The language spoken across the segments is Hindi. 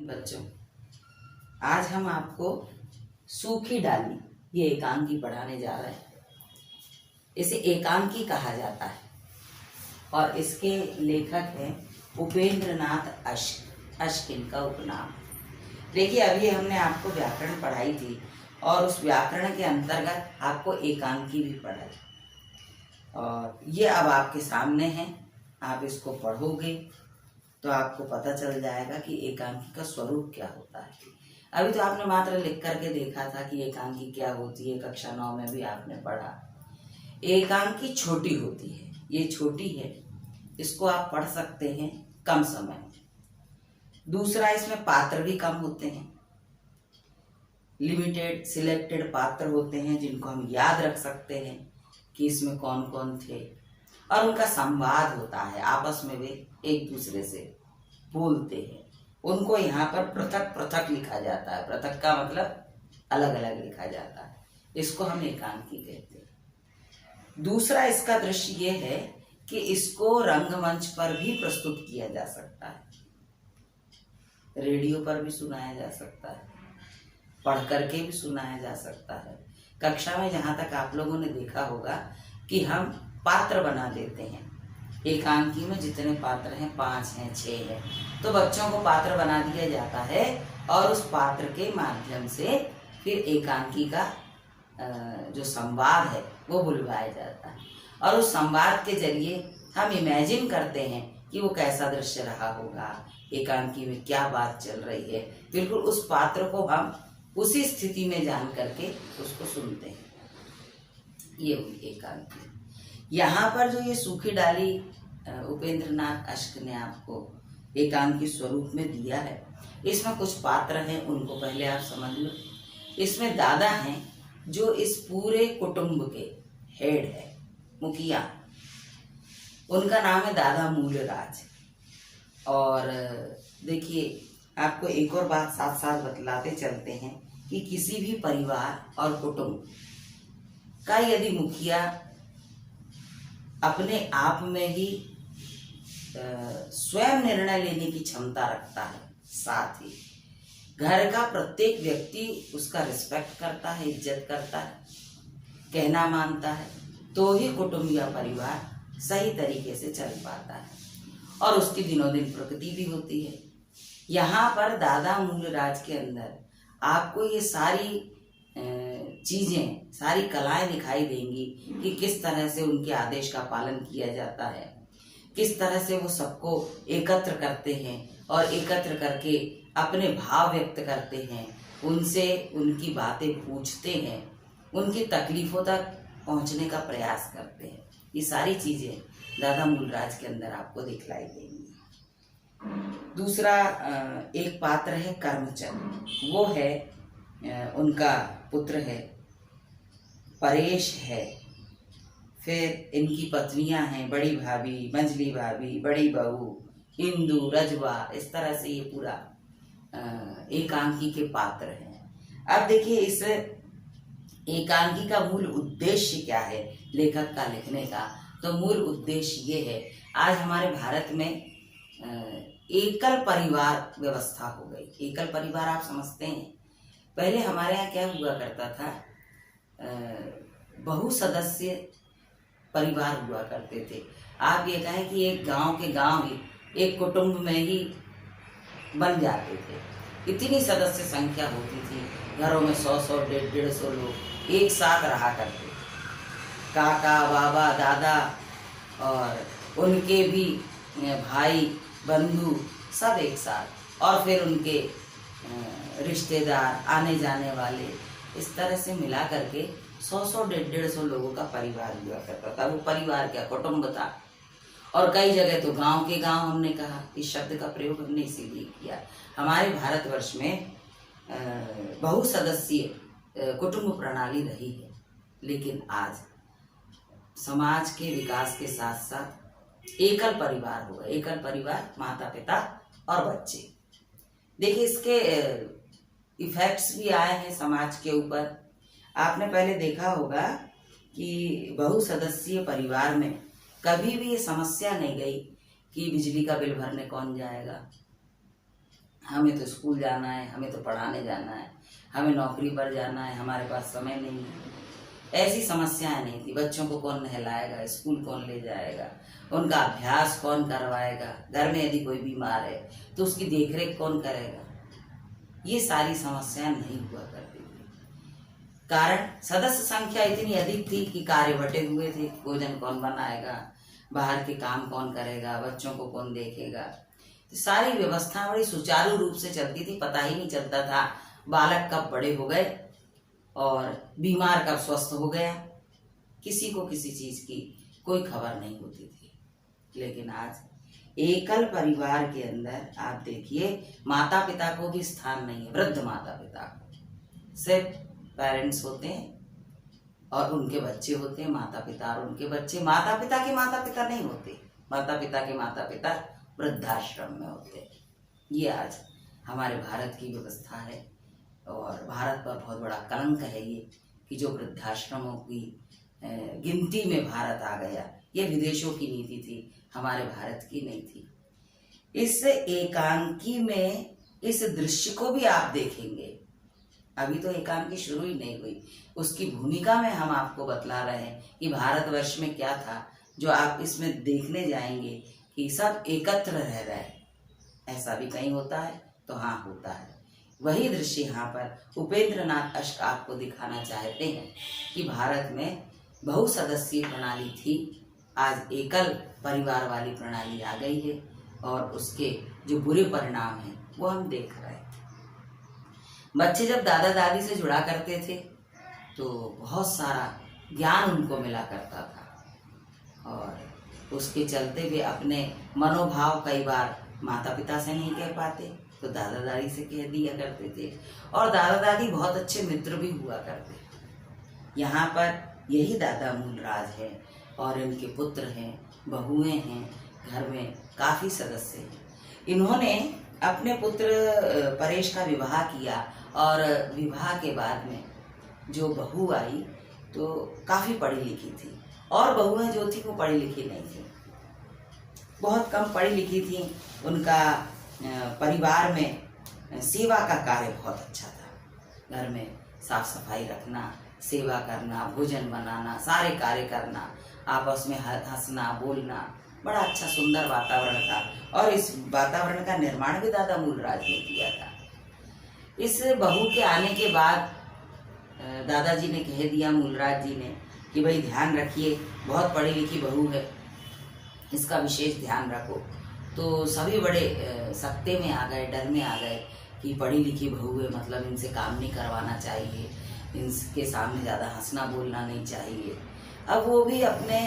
बच्चों, आज हम आपको सूखी डाली ये एकांकी पढ़ाने जा रहे हैं। इसे एकांकी कहा जाता है और इसके लेखक हैं उपेंद्र नाथ अश्क। अश्क इनका उपनाम। देखिए, अभी हमने आपको व्याकरण पढ़ाई थी और उस व्याकरण के अंतर्गत आपको एकांकी भी पढ़ाई और ये अब आपके सामने है। आप इसको पढ़ोगे तो आपको पता चल जाएगा कि एकांकी का स्वरूप क्या होता है। अभी तो आपने मात्र लिख करके देखा था कि एकांकी क्या होती है, कक्षा 9 में भी आपने पढ़ा। एकांकी छोटी होती है, ये छोटी है, इसको आप पढ़ सकते हैं कम समय में। दूसरा, इसमें पात्र भी कम होते हैं, लिमिटेड सिलेक्टेड पात्र होते हैं जिनको हम याद रख सकते हैं कि इसमें कौन कौन थे, और उनका संवाद होता है, आपस में वे एक दूसरे से बोलते हैं। उनको यहाँ पर पृथक पृथक लिखा जाता है। पृथक का मतलब अलग अलग लिखा जाता है, इसको हम एकांकी कहते हैं। दूसरा, इसका दृश्य ये है कि इसको रंगमंच पर भी प्रस्तुत किया जा सकता है, रेडियो पर भी सुनाया जा सकता है, पढ़ करके भी सुनाया जा सकता है। कक्षा में जहाँ तक आप लोगों ने देखा होगा कि हम पात्र बना देते हैं। एकांकी में जितने पात्र हैं, 5 हैं, 6 हैं, तो बच्चों को पात्र बना दिया जाता है और उस पात्र के माध्यम से फिर एकांकी का जो संवाद है वो बुलवाया जाता है और उस संवाद के जरिए हम इमेजिन करते हैं कि वो कैसा दृश्य रहा होगा, एकांकी में क्या बात चल रही है। बिल्कुल उस पात्र को हम उसी स्थिति में जान करके उसको सुनते हैं। ये हुई एकांकी। यहाँ पर जो ये सूखी डाली उपेंद्र नाथ अश्क ने आपको एकांकी स्वरूप में दिया है, इसमें कुछ पात्र हैं, उनको पहले आप समझ लो। इसमें दादा हैं जो इस पूरे कुटुंब के हेड है, मुखिया। उनका नाम है दादा मूलराज। और देखिए, आपको एक और बात साथ साथ बतलाते चलते हैं कि किसी भी परिवार और कुटुंब का यदि मुखिया अपने आप में ही स्वयं निर्णय लेने की क्षमता रखता है, साथ ही घर का प्रत्येक व्यक्ति उसका रिस्पेक्ट करता है, इज्जत करता है, कहना मानता है, तो ही कुटुंब या परिवार सही तरीके से चल पाता है और उसकी दिनों दिन प्रगति भी होती है। यहाँ पर दादा मूलराज के अंदर आपको ये सारी चीजें, सारी कलाएं दिखाई देंगी कि किस तरह से उनके आदेश का पालन किया जाता है, किस तरह से वो सबको एकत्र करते हैं और एकत्र करके अपने भाव व्यक्त करते हैं, उनसे उनकी बातें पूछते हैं, उनकी तकलीफों तक पहुंचने का प्रयास करते हैं। ये सारी चीजें दादा मूलराज के अंदर आपको दिखलाई देंगी। दूसरा एक पात्र है करमचंद। वो है उनका पुत्र है, परेश है, फिर इनकी पत्नियां हैं, बड़ी भाभी, मंझली भाभी, बड़ी बहू, इंदु, रजवा। इस तरह से ये पूरा एकांकी के पात्र हैं। अब देखिए, इस एकांकी का मूल उद्देश्य क्या है लेखक का लिखने का? तो मूल उद्देश्य ये है, आज हमारे भारत में एकल परिवार व्यवस्था हो गई। एकल परिवार आप समझते हैं, पहले हमारे यहाँ क्या हुआ करता था, बहुसदस्य परिवार हुआ करते थे। आप ये कहें कि एक गांव के गांव ही एक कुटुंब में ही बन जाते थे। इतनी सदस्य संख्या होती थी, घरों में 100-100, 150-150 लोग एक साथ रहा करते थे। काका, बाबा, दादा और उनके भी भाई, बंधु, सब एक साथ, और फिर उनके रिश्तेदार, आने जाने वाले, इस तरह से मिला करके 100-100, 150-150 लोगों का परिवार हुआ करता था। वो परिवार क्या, कुटुंब था। और कई जगह तो गांव के गांव हमने कहा, इस शब्द का प्रयोग हमने इसीलिए किया। हमारे भारतवर्ष में बहुसदस्यीय कुटुंब प्रणाली रही है, लेकिन आज समाज के विकास के साथ साथ एकल परिवार हो गए। एकल परिवार, माता पिता और बच्चे। देखिए, इसके इफेक्ट्स भी आए हैं समाज के ऊपर। आपने पहले देखा होगा कि बहुसदस्यीय परिवार में कभी भी ये समस्या नहीं गई कि बिजली का बिल भरने कौन जाएगा, हमें तो स्कूल जाना है, हमें तो पढ़ाने जाना है, हमें नौकरी पर जाना है, हमारे पास समय नहीं है। ऐसी समस्याएं नहीं थी। बच्चों को कौन नहलाएगा, स्कूल कौन ले जाएगा, उनका अभ्यास कौन करवाएगा, घर में यदि कोई बीमार है तो उसकी देखरेख कौन करेगा, ये सारी समस्याएं नहीं हुआ करती थी। कारण सदस्य संख्या इतनी अधिक थी कि कार्य बटे हुए थे। भोजन कौन बनाएगा, बाहर के काम कौन करेगा, बच्चों को कौन देखेगा। तो सारी व्यवस्था बड़ी सुचारू रूप से चलती थी। पता ही नहीं चलता था बालक कब बड़े हो गए और बीमार कब स्वस्थ हो गया। किसी को किसी चीज की कोई खबर नहीं होती थी। लेकिन आज एकल परिवार के अंदर आप देखिए, माता पिता को भी स्थान नहीं है। वृद्ध माता पिता को सिर्फ पेरेंट्स होते हैं और उनके बच्चे होते हैं, माता पिता और उनके बच्चे। माता पिता के माता पिता नहीं होते, माता पिता के माता पिता वृद्धाश्रम में होते हैं। ये आज हमारे भारत की व्यवस्था है और भारत पर बहुत बड़ा कलंक है ये कि जो वृद्धाश्रमों की गिनती में भारत आ गया। ये विदेशों की नीति थी, हमारे भारत की नहीं थी। इस एकांकी में इस दृश्य को भी आप देखेंगे। अभी तो एकांकी शुरू ही नहीं हुई, उसकी भूमिका में हम आपको बतला रहे हैं कि भारतवर्ष में क्या था। जो आप इसमें देखने जाएंगे कि सब एकत्र रह रहे हैं। ऐसा भी कहीं होता है तो हाँ होता है। वही दृश्य यहाँ पर उपेंद्र नाथ अश्क आपको दिखाना चाहते हैं कि भारत में बहुसदस्यीय प्रणाली थी, आज एकल परिवार वाली प्रणाली आ गई है और उसके जो बुरे परिणाम हैं वो हम देख रहे हैं। बच्चे जब दादा दादी से जुड़ा करते थे तो बहुत सारा ज्ञान उनको मिला करता था और उसके चलते वे अपने मनोभाव कई बार माता पिता से नहीं कह पाते तो दादा दादी से कह दिया करते थे। और दादा दादी बहुत अच्छे मित्र भी हुआ करते। यहाँ पर यही दादा मूलराज है और इनके पुत्र हैं, बहुएं हैं, घर में काफ़ी सदस्य हैं। इन्होंने अपने पुत्र परेश का विवाह किया और विवाह के बाद में जो बहू आई तो काफ़ी पढ़ी लिखी थी और बहुएं जो थी वो पढ़ी लिखी नहीं थी, बहुत कम पढ़ी लिखी थी। उनका परिवार में सेवा का कार्य बहुत अच्छा था। घर में साफ सफाई रखना, सेवा करना, भोजन बनाना, सारे कार्य करना, आपस में हंसना बोलना, बड़ा अच्छा सुंदर वातावरण था। और इस वातावरण का निर्माण भी दादा मूलराज ने किया था। इस बहू के आने के बाद दादाजी ने कह दिया मूलराज जी ने कि भाई ध्यान रखिए, बहुत पढ़ी लिखी बहू है, इसका विशेष ध्यान रखो। तो सभी बड़े सख्ते में आ गए, डर में आ गए कि पढ़ी लिखी बहू है, मतलब इनसे काम नहीं करवाना चाहिए, इनके सामने ज़्यादा हंसना बोलना नहीं चाहिए। अब वो भी अपने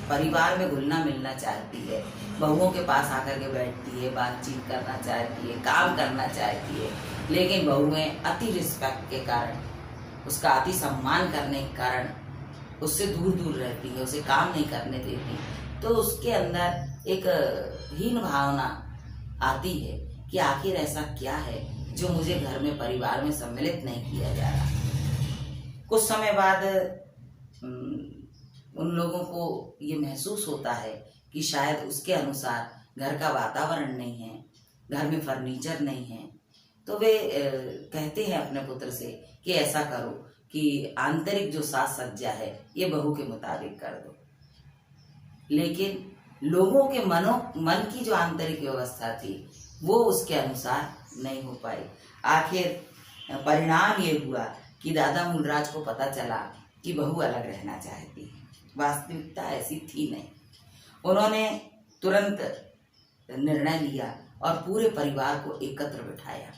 परिवार में घुलना मिलना चाहती है, बहुओं के पास आकर के बैठती है, बातचीत करना चाहती है, काम करना चाहती है। लेकिन बहुएं अति रिस्पेक्ट के कारण, उसका अति सम्मान करने के कारण उससे दूर दूर रहती है, उसे काम नहीं करने देती। तो उसके अंदर एक हीन भावना आती है कि आखिर ऐसा क्या है जो मुझे घर में परिवार में सम्मिलित नहीं किया जा रहा। कुछ समय बाद उन लोगों को ये महसूस होता है कि शायद उसके अनुसार घर का वातावरण नहीं है, घर में फर्नीचर नहीं है। तो वे कहते हैं अपने पुत्र से कि ऐसा करो कि आंतरिक जो साज सज्जा है ये बहू के मुताबिक कर दो। लेकिन लोगों के मन की जो आंतरिक व्यवस्था थी वो उसके अनुसार नहीं हो पाई। आखिर परिणाम ये हुआ कि दादा मूलराज को पता चला कि बहू अलग रहना चाहती है। वास्तविकता ऐसी थी नहीं। उन्होंने तुरंत निर्णय लिया और पूरे परिवार को एकत्र बिठाया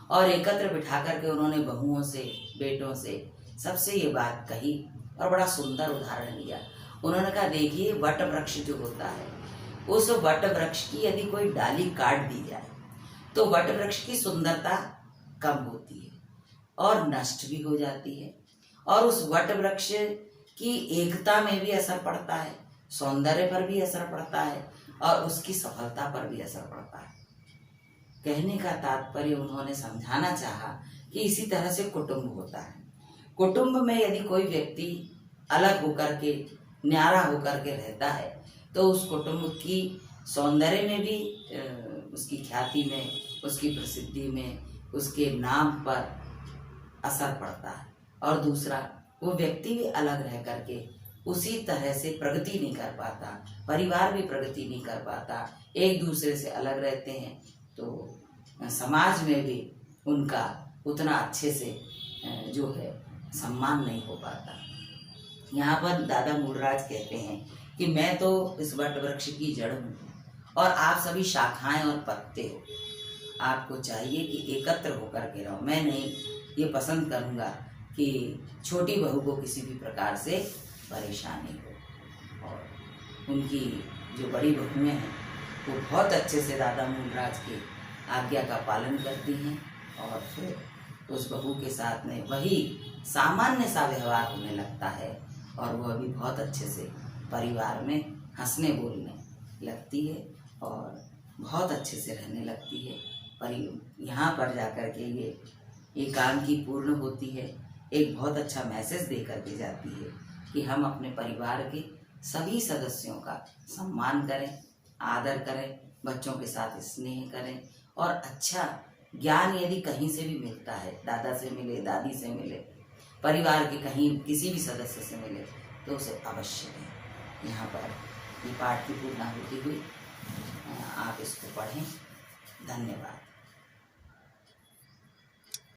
और एकत्र बिठा करके उन्होंने बहुओं से, बेटों से, सबसे ये बात कही और बड़ा सुंदर उदाहरण दिया। उन्होंने कहा देखिए, वट वृक्ष जो होता है, उस वट वृक्ष की यदि कोई डाली काट दी जाए तो वट वृक्ष की सुंदरता कम होती है और नष्ट भी हो जाती है। और उस वट वृक्ष की एकता में भी असर पड़ता है, सौंदर्य पर भी असर पड़ता है और उसकी सफलता पर भी असर पड़ता है। कहने का तात्पर्य उन्होंने समझाना चाहा कि इसी तरह से कुटुंब होता है। कुटुंब में यदि कोई व्यक्ति अलग होकर के, न्यारा होकर के रहता है तो उस कुटुंब की सौंदर्य में भी, उसकी ख्याति में, उसकी प्रसिद्धि में, उसके नाम पर असर पड़ता है। और दूसरा, वो व्यक्ति भी अलग रह करके उसी तरह से प्रगति नहीं कर पाता, परिवार भी प्रगति नहीं कर पाता, एक दूसरे से अलग रहते हैं, तो समाज में भी उनका उतना अच्छे से जो है सम्मान नहीं हो पाता। यहाँ पर दादा मूलराज कहते हैं कि मैं तो इस वट वृक्ष की जड़ हूँ और आप सभी शाखाएं और पत्ते हो। आपको चाहिए कि एकत्र होकर के रहो। मैं नहीं ये पसंद करूँगा कि छोटी बहू को किसी भी प्रकार से परेशानी हो। और उनकी जो बड़ी बहुएं हैं वो बहुत अच्छे से दादा मूलराज की आज्ञा का पालन करती हैं और फिर उस बहू के साथ में वही सामान्य सा व्यवहार होने लगता है और वह भी बहुत अच्छे से परिवार में हंसने बोलने लगती है और बहुत अच्छे से रहने लगती है। पर यहाँ पर जाकर के ये एकांकी पूर्ण होती है, एक बहुत अच्छा मैसेज दे करके जाती है कि हम अपने परिवार के सभी सदस्यों का सम्मान करें, आदर करें, बच्चों के साथ स्नेह करें और अच्छा ज्ञान यदि कहीं से भी मिलता है, दादा से मिले, दादी से मिले, परिवार के कहीं किसी भी सदस्य से मिले, तो उसे अवश्य दें। यहाँ पर ये पाठ की पूर्णाहुति हुई, आप इसको पढ़ें। धन्यवाद।